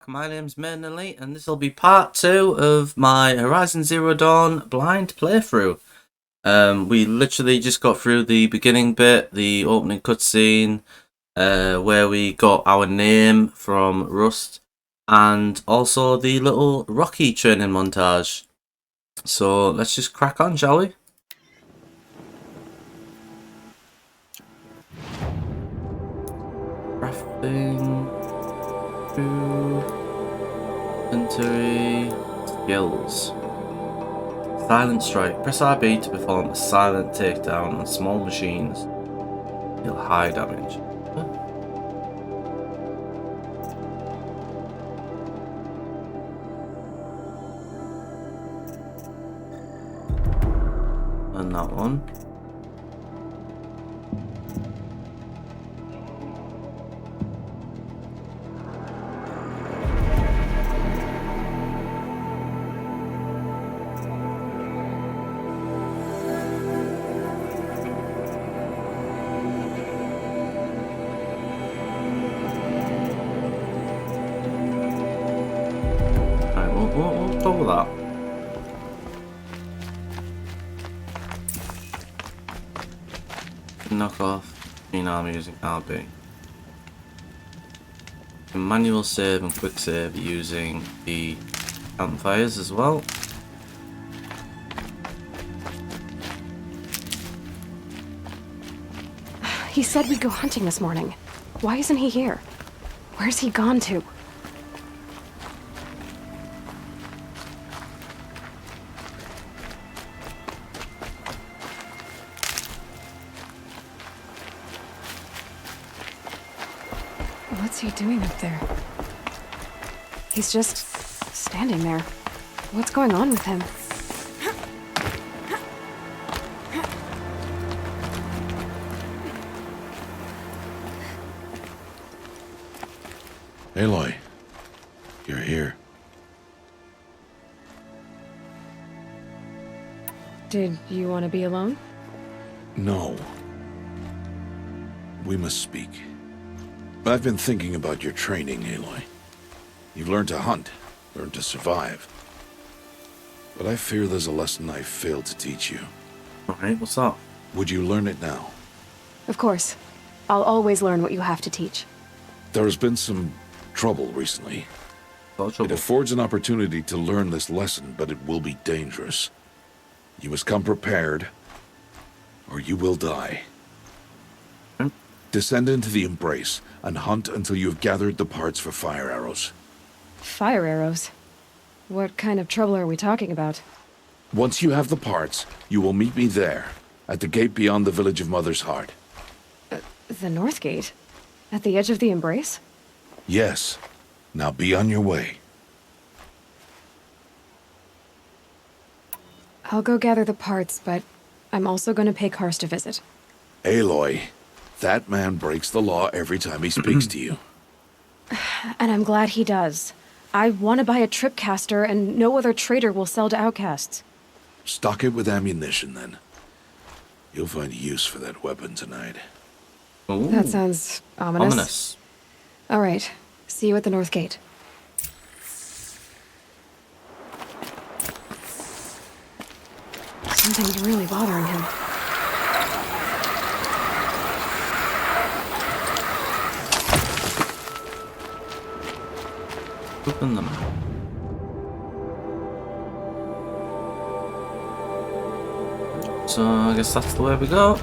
My name's Mainly, and this will be part 2 of my Horizon Zero Dawn blind playthrough. We literally just got through the beginning bit, the opening cutscene, where we got our name from Rust, and also the little Rocky training montage. So let's just crack on, shall we? Crafting. Inventory. Skills. Silent strike. Press RB to perform a silent takedown on small machines. Deal high damage. Huh? And that one. We'll go with that. Knock off green armor using RB. Manual save and quick save using the campfires as well. He said we'd go hunting this morning. Why isn't he here? Where's he gone to? What's he doing up there? He's just standing there. What's going on with him? Aloy, you're here. Did you want to be alone? No. We must speak. I've been thinking about your training, Aloy. You've learned to hunt, learned to survive. But I fear there's a lesson I failed to teach you. Alright, what's up? Would you learn it now? Of course. I'll always learn what you have to teach. There has been some trouble recently. Got It affords an opportunity to learn this lesson, but it will be dangerous. You must come prepared, or you will die. Descend into the Embrace, and hunt until you have gathered the parts for fire arrows. Fire arrows? What kind of trouble are we talking about? Once you have the parts, you will meet me there, at the gate beyond the village of Mother's Heart. The North Gate? At the edge of the Embrace? Yes. Now be on your way. I'll go gather the parts, but I'm also going to pay Karst a visit. Aloy, that man breaks the law every time he speaks to you. And I'm glad he does. I want to buy a tripcaster, and no other trader will sell to outcasts. Stock it with ammunition, then. You'll find use for that weapon tonight. Ooh, That sounds ominous. ominous. All right. See you at the North Gate. Something's really bothering him. Open them. So I guess that's the way we go.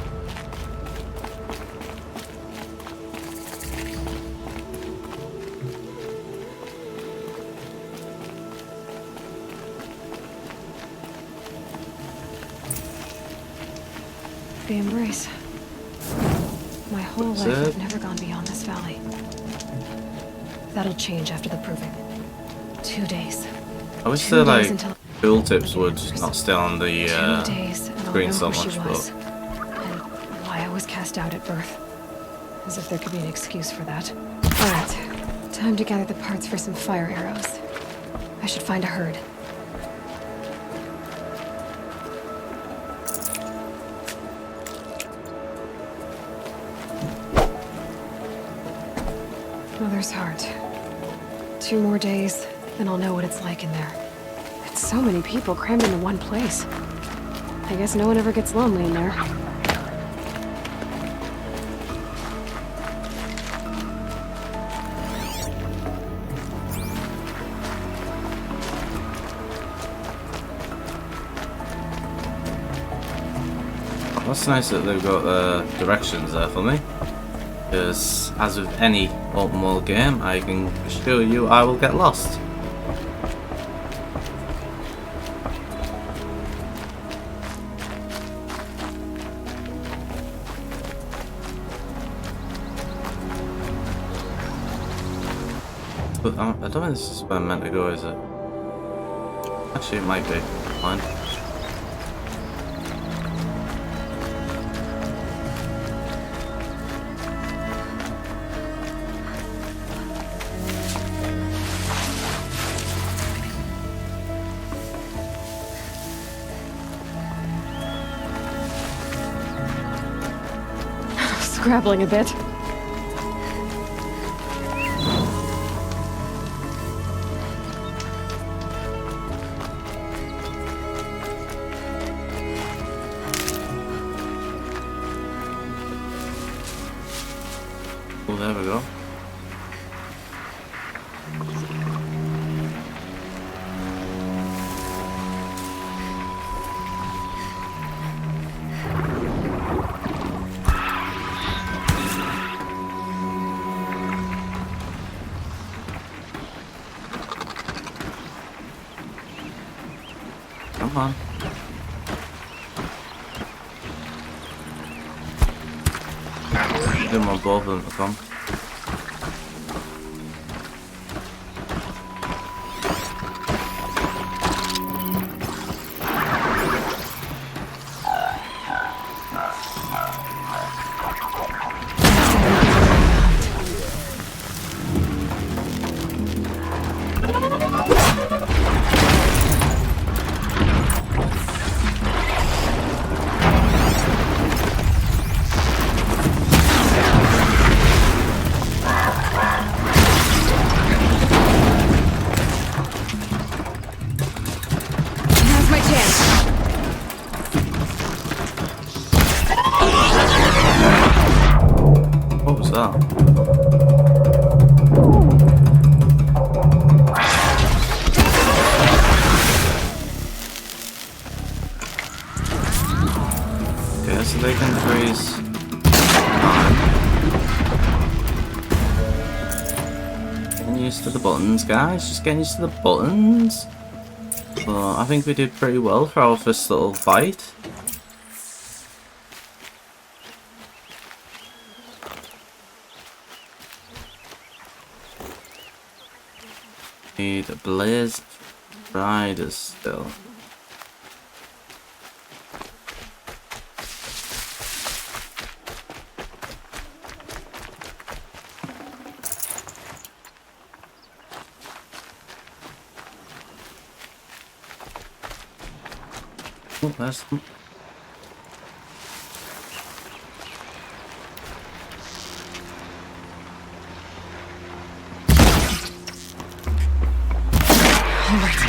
The Embrace. My whole That's life it. I've never gone beyond this valley. That'll change after the proving. 2 days. I wish 2 the days like until tooltips would not stay on the 2 days, and I'll screen know so who much, she was, but and why I was cast out at birth. As if there could be an excuse for that. All right, time to gather the parts for some fire arrows. I should find a herd. Mother's Heart. 2 more days, then I'll know what it's like in there. It's so many people crammed into one place. I guess no one ever gets lonely in there. That's nice that they've got directions there for me. Because, as with any open world game, I can assure you I will get lost. But I don't think this is where I'm meant to go, is it? Actually, it might be. Fine. Scrabbling a bit. Oh, there we go. Come on. Didn't want both of them to come. Now's my chance. What was that? Okay, so they can freeze. Getting used to the buttons, guys. Just getting used to the buttons. But I think we did pretty well for our first little fight. Need a Blaze Riders still. Oh, there's them. All right.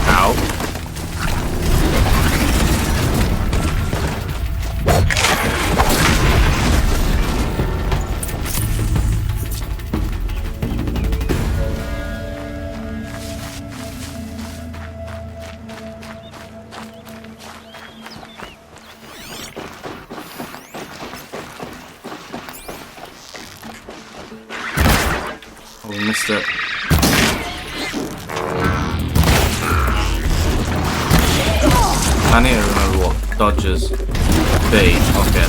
Ow. Oh, we missed it. I need to remember what dodges be. Okay.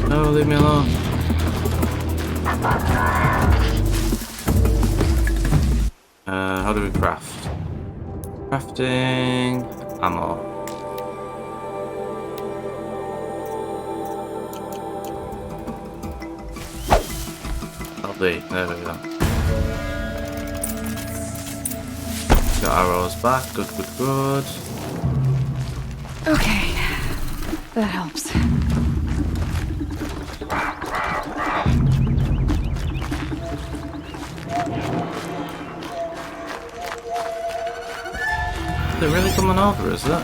No, leave me alone. How do we craft? Crafting ammo. There we go. Got arrows back. Good, good, good. Okay, that helps. They're really coming over, is it?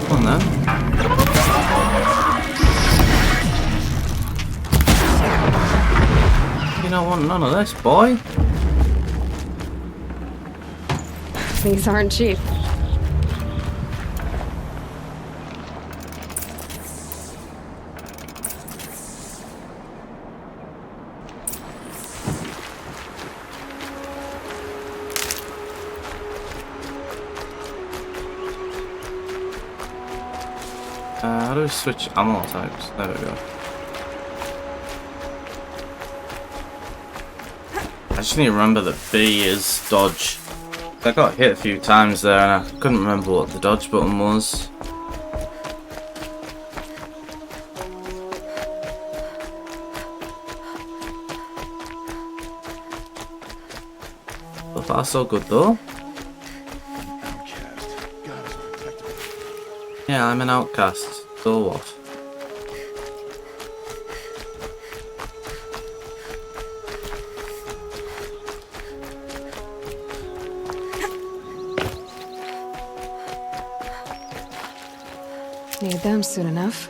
Come on then. You don't want none of this, boy. These aren't cheap. How do we switch ammo types? There we go. I just need to remember that B is dodge. I got hit a few times there and I couldn't remember what the dodge button was. So far so good though. Yeah, I'm an outcast. So what? Need them soon enough.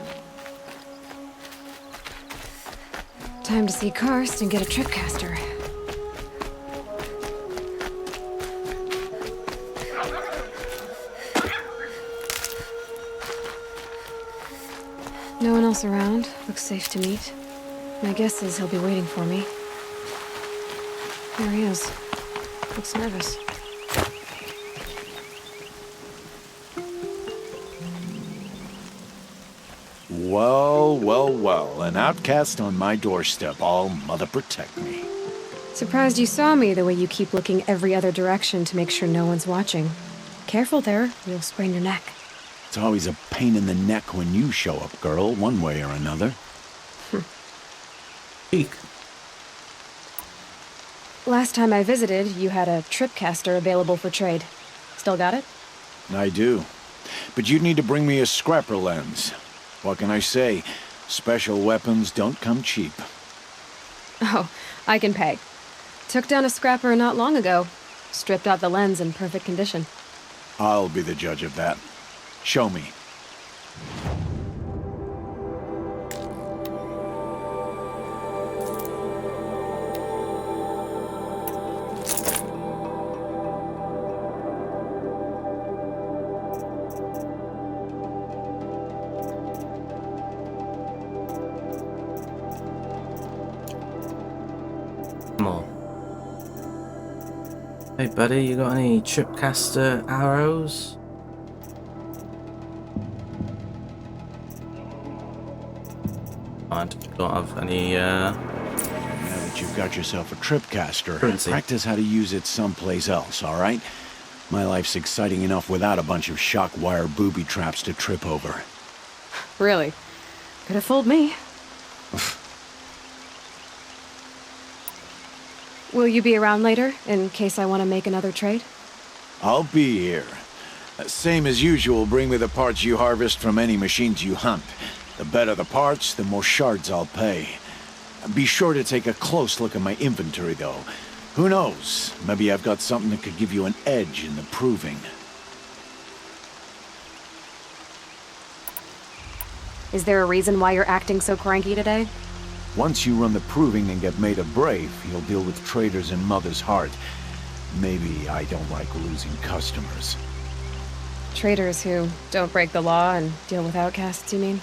Time to see Karst and get a tripcaster. No one else around. Looks safe to meet. My guess is he'll be waiting for me. There he is. Looks nervous. Well, well, well. An outcast on my doorstep. All mother protect me. Surprised you saw me the way you keep looking every other direction to make sure no one's watching. Careful there, you'll sprain your neck. It's always a pain in the neck when you show up, girl, one way or another. Peek. Last time I visited, you had a tripcaster available for trade. Still got it? I do. But you'd need to bring me a scrapper lens. What can I say? Special weapons don't come cheap. Oh, I can pay. Took down a scrapper not long ago. Stripped out the lens in perfect condition. I'll be the judge of that. Show me. Come on. Hey buddy, you got any tripcaster arrows? I don't have any, Now that you've got yourself a tripcaster, Currency. practice how to use it someplace else, all right? My life's exciting enough without a bunch of shock wire booby traps to trip over. Really? Could have fooled me. Will you be around later, in case I want to make another trade? I'll be here. Same as usual, bring me the parts you harvest from any machines you hunt. The better the parts, the more shards I'll pay. Be sure to take a close look at my inventory, though. Who knows? Maybe I've got something that could give you an edge in the proving. Is there a reason why you're acting so cranky today? Once you run the proving and get made a brave, you'll deal with traitors in Mother's Heart. Maybe I don't like losing customers. Traders who don't break the law and deal with outcasts, you mean?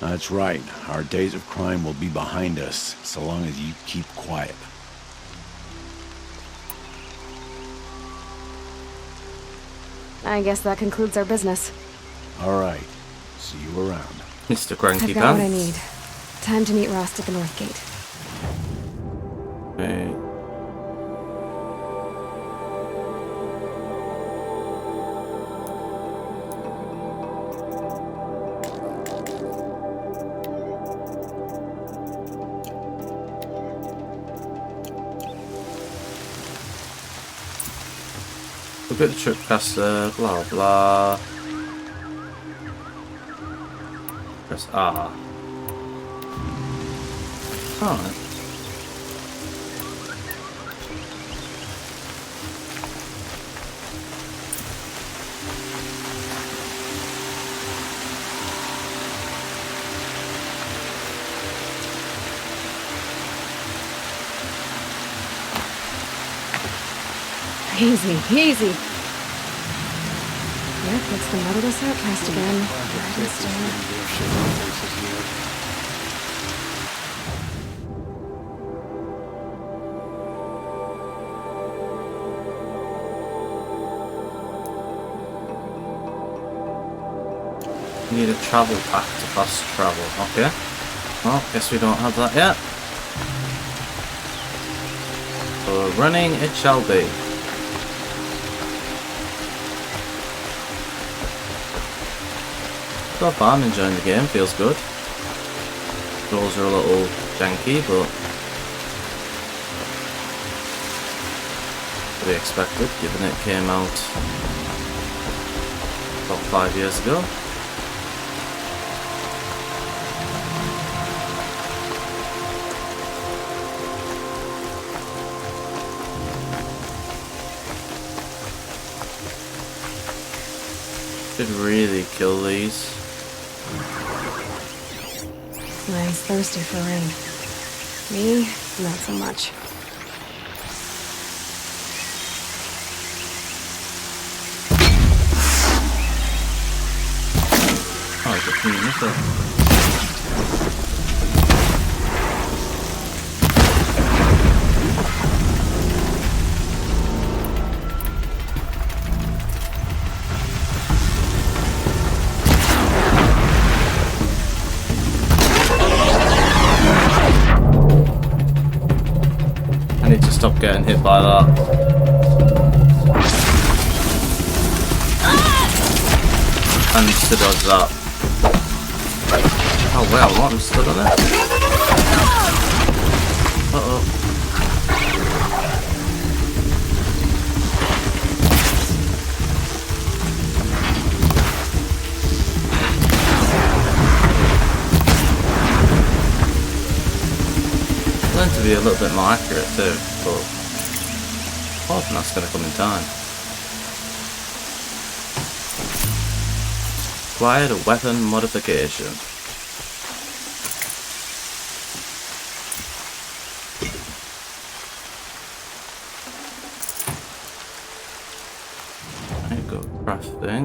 That's right. Our days of crime will be behind us, so long as you keep quiet. I guess that concludes our business. All right. See you around. Mr. Cranky I've got what I Pants. need. Time to meet Rost at the North Gate. Okay. Look at the tripcaster, blah blah. Press R. Alright. Easy, easy. Yep, it's the motherless outcast again. Right and still. We need a travel pack to fast travel. Okay. Well, guess we don't have that yet. So running it shall be. So far I'm enjoying the game, feels good. Controls are a little janky, but to be expected given it came out about 5 years ago. Should really kill these. Nice, thirsty for rain. Me, not so much. Oh, it's a clean missile. I need to stop getting hit by that. And to dodge that. Oh well, what? I'm stood on it. Uh-oh. Learn to be a little bit more accurate too, but I think that's going to come in time. Acquired a weapon modification. There you go, crafting.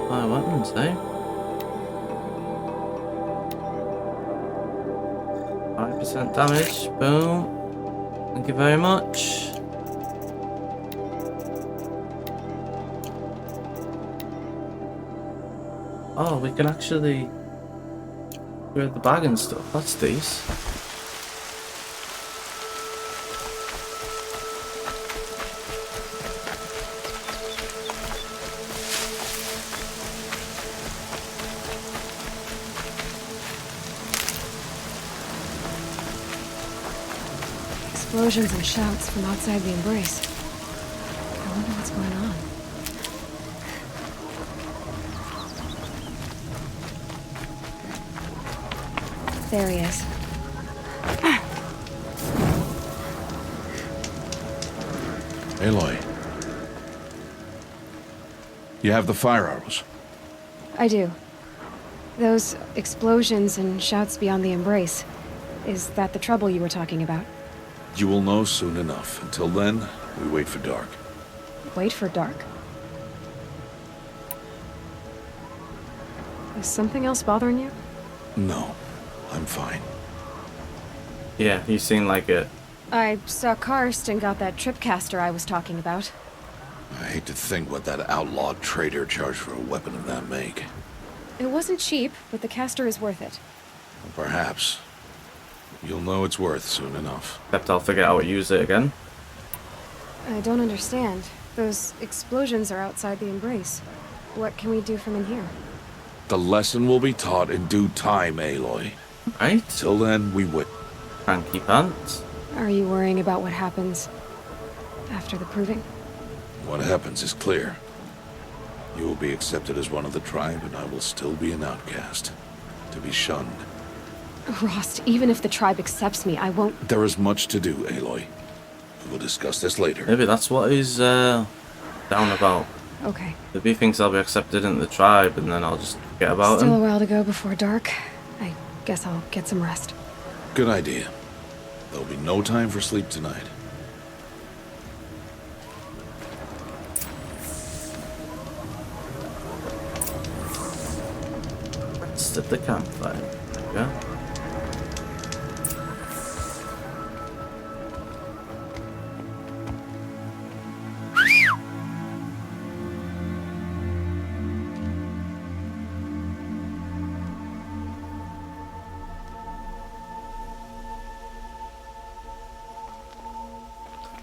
Fire weapons, eh? 5% damage, boom. Thank you very much. Oh, we can actually grab the bag and stuff. That's these. Explosions and shouts from outside the embrace. I wonder what's going on. There he is. Aloy. You have the fire arrows. I do. Those explosions and shouts beyond the embrace. Is that the trouble you were talking about? You will know soon enough. Until then, we wait for dark. Wait for dark. Is something else bothering you? No, I'm fine. Yeah, you seem like it. I saw Karst and got that tripcaster I was talking about. I hate to think what that outlawed trader charged for a weapon of that make. It wasn't cheap, but the caster is worth it. Perhaps. You'll know it's worth soon enough. Except I'll figure out how to use it again. I don't understand. Those explosions are outside the embrace. What can we do from in here? The lesson will be taught in due time, Aloy. Right? Till then, we wait. Cranky pants. Are you worrying about what happens after the proving? What happens is clear. You will be accepted as one of the tribe, and I will still be an outcast. To be shunned. Rost, even if the tribe accepts me, I won't... There is much to do, Aloy. We will discuss this later. Maybe that's what he's down about. Okay. If he thinks I'll be accepted into the tribe, and then I'll just forget about Still him. a while to go before dark. I guess I'll get some rest. Good idea. There'll be no time for sleep tonight. Rest at the campfire. Yeah.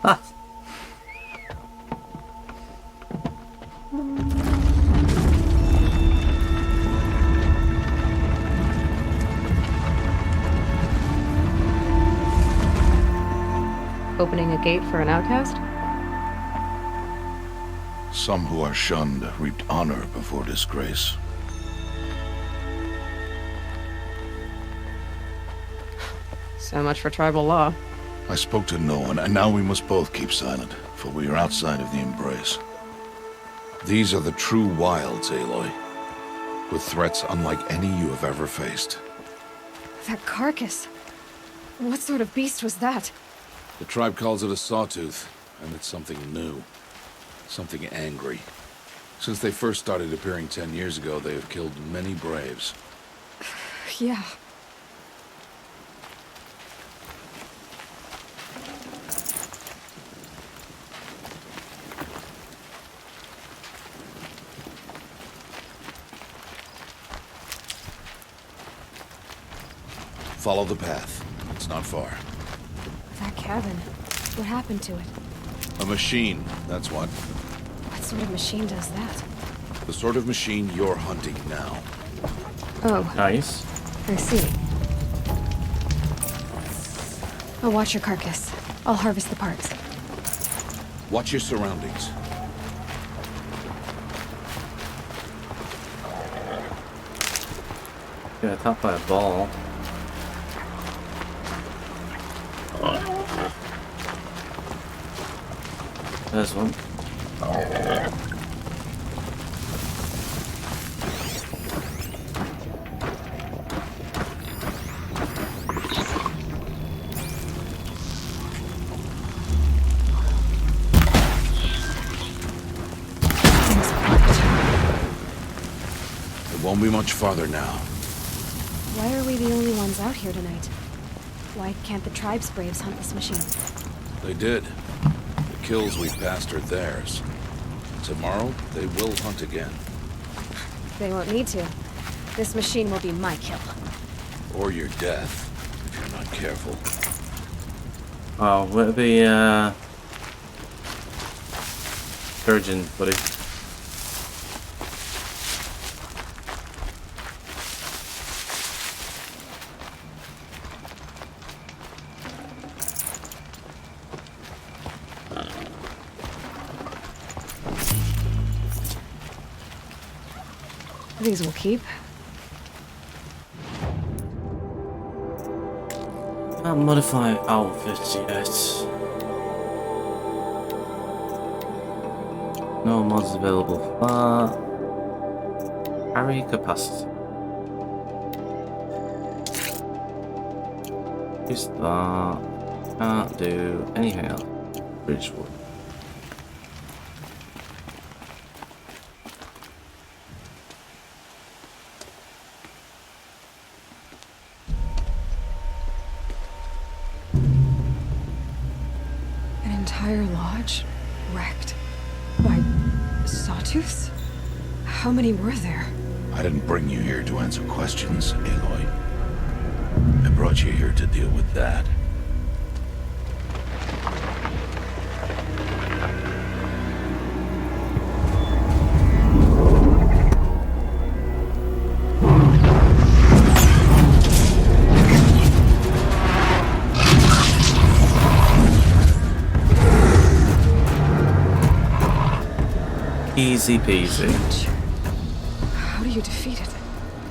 Ah. Opening a gate for an outcast? Some who are shunned reaped honor before disgrace. So much for tribal law. I spoke to no one, and now we must both keep silent, for we are outside of the embrace. These are the true wilds, Aloy, with threats unlike any you have ever faced. That carcass. What sort of beast was that? The tribe calls it a sawtooth, and it's something new. Something angry. Since they first started appearing 10 years ago, they have killed many braves. Yeah. Follow the path. It's not far. That cabin. What happened to it? A machine, that's what. What sort of machine does that? The sort of machine you're hunting now. Oh, Nice. I see. I'll watch your carcass. I'll harvest the parts. Watch your surroundings. Get attacked by a ball. There's one. It won't be much farther now. Why are we the only ones out here tonight? Why can't the tribe's braves hunt this machine? They did. The kills we passed are theirs. Tomorrow, they will hunt again. They won't need to. This machine will be my kill. Or your death, if you're not careful. Oh, would it be encouraging, buddy? These will keep. Can't modify outfits yet. No mods available. Carry capacity. Is that? Can't do anything else. Bridgewood. An entire lodge wrecked by sawtooths? How many were there? I didn't bring you here to answer questions, Aloy. I brought you here to deal with that. Easy peasy. How do you defeat it?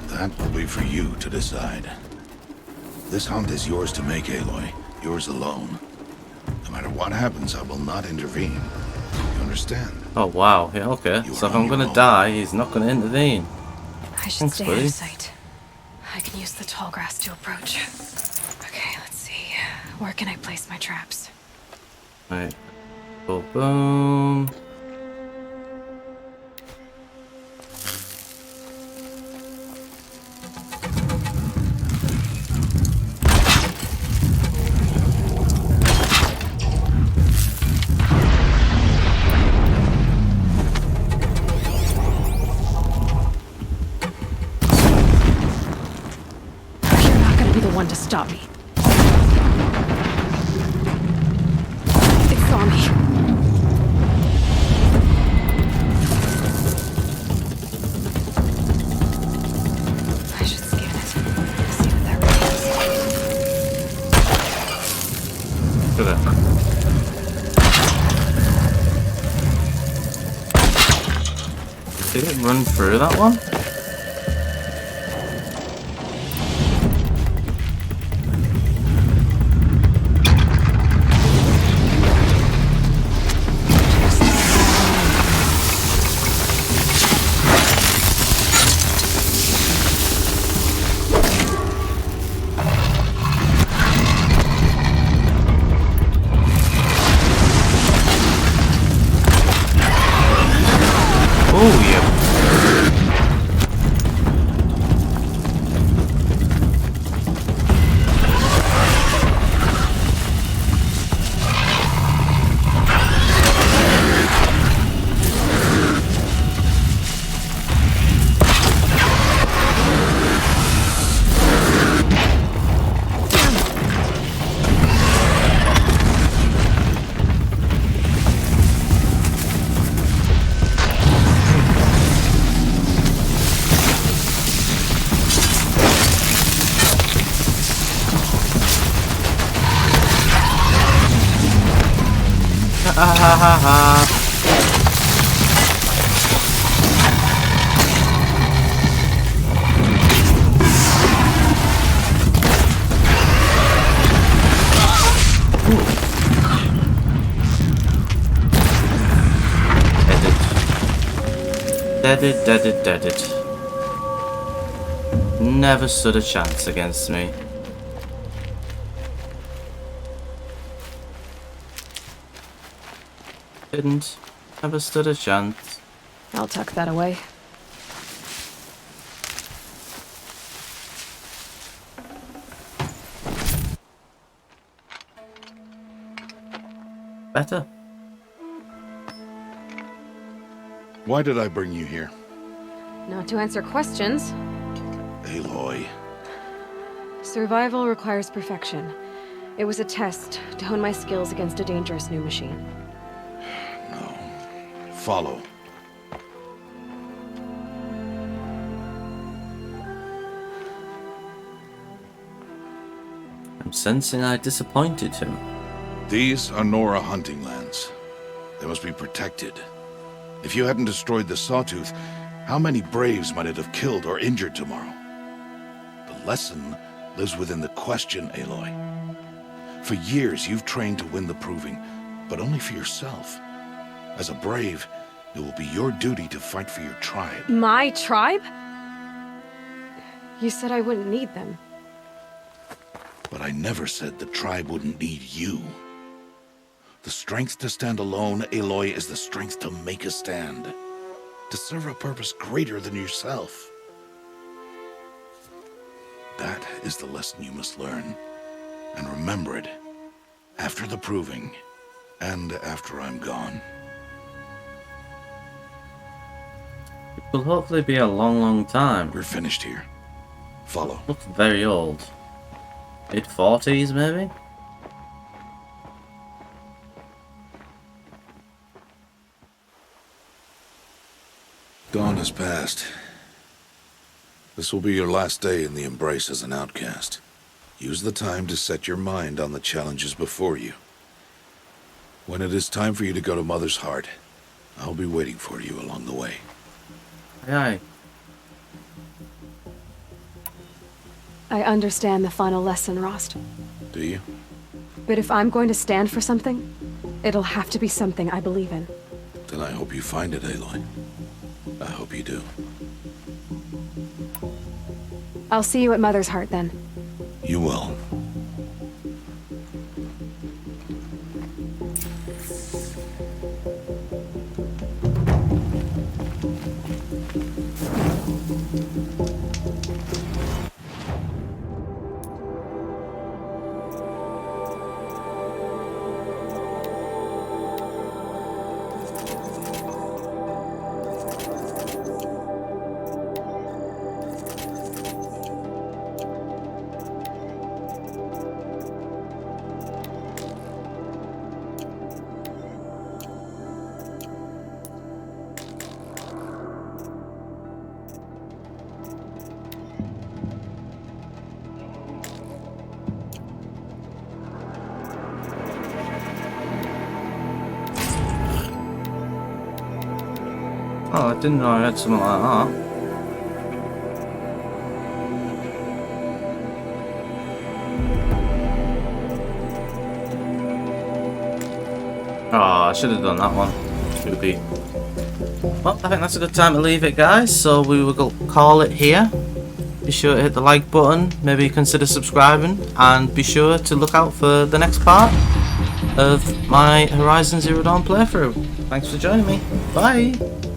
That will be for you to decide. This hunt is yours to make, Aloy. Yours alone. No matter what happens, I will not intervene. You understand? Oh wow, yeah, okay. You So are if on I'm your gonna own. die, he's not gonna intervene. I should Thanks, stay buddy. out of sight. I can use the tall grass to approach. Okay, let's see. Where can I place my traps? Right. Boom, boom. You're not gonna be the one to stop me. It saw me. I should scan it. See what that really is. Look at that. Did it run through that one? Oh yeah. Ha ha ha ha. Deaded, deaded, deaded. Never stood a chance against me. Didn't. Never stood a chance. I'll tuck that away. Better. Why did I bring you here? Not to answer questions. Aloy. Survival requires perfection. It was a test to hone my skills against a dangerous new machine. No. Follow. I'm sensing I disappointed him. These are Nora hunting lands. They must be protected. If you hadn't destroyed the Sawtooth, how many Braves might it have killed or injured tomorrow? The lesson lives within the question, Aloy. For years, you've trained to win the Proving, but only for yourself. As a Brave, it will be your duty to fight for your tribe. My tribe? You said I wouldn't need them. But I never said the tribe wouldn't need you. The strength to stand alone, Aloy, is the strength to make a stand. To serve a purpose greater than yourself. That is the lesson you must learn. And remember it. After the Proving. And after I'm gone. It will hopefully be a long, long time. We're finished here. Follow. Looks very old. Mid-40s, maybe? Dawn has passed. This will be your last day in the Embrace as an outcast. Use the time to set your mind on the challenges before you. When it is time for you to go to Mother's Heart, I'll be waiting for you along the way. Aye. I understand the final lesson, Rost. Do you? But if I'm going to stand for something, it'll have to be something I believe in. Then I hope you find it, Aloy. I hope you do. I'll see you at Mother's Heart then. You will. Oh, I didn't know I had something like that. Oh, I should have done that one. Should. Well, I think that's a good time to leave it, guys. So we will call it here. Be sure to hit the like button, maybe consider subscribing, and be sure to look out for the next part of my Horizon Zero Dawn playthrough. Thanks for joining me. Bye!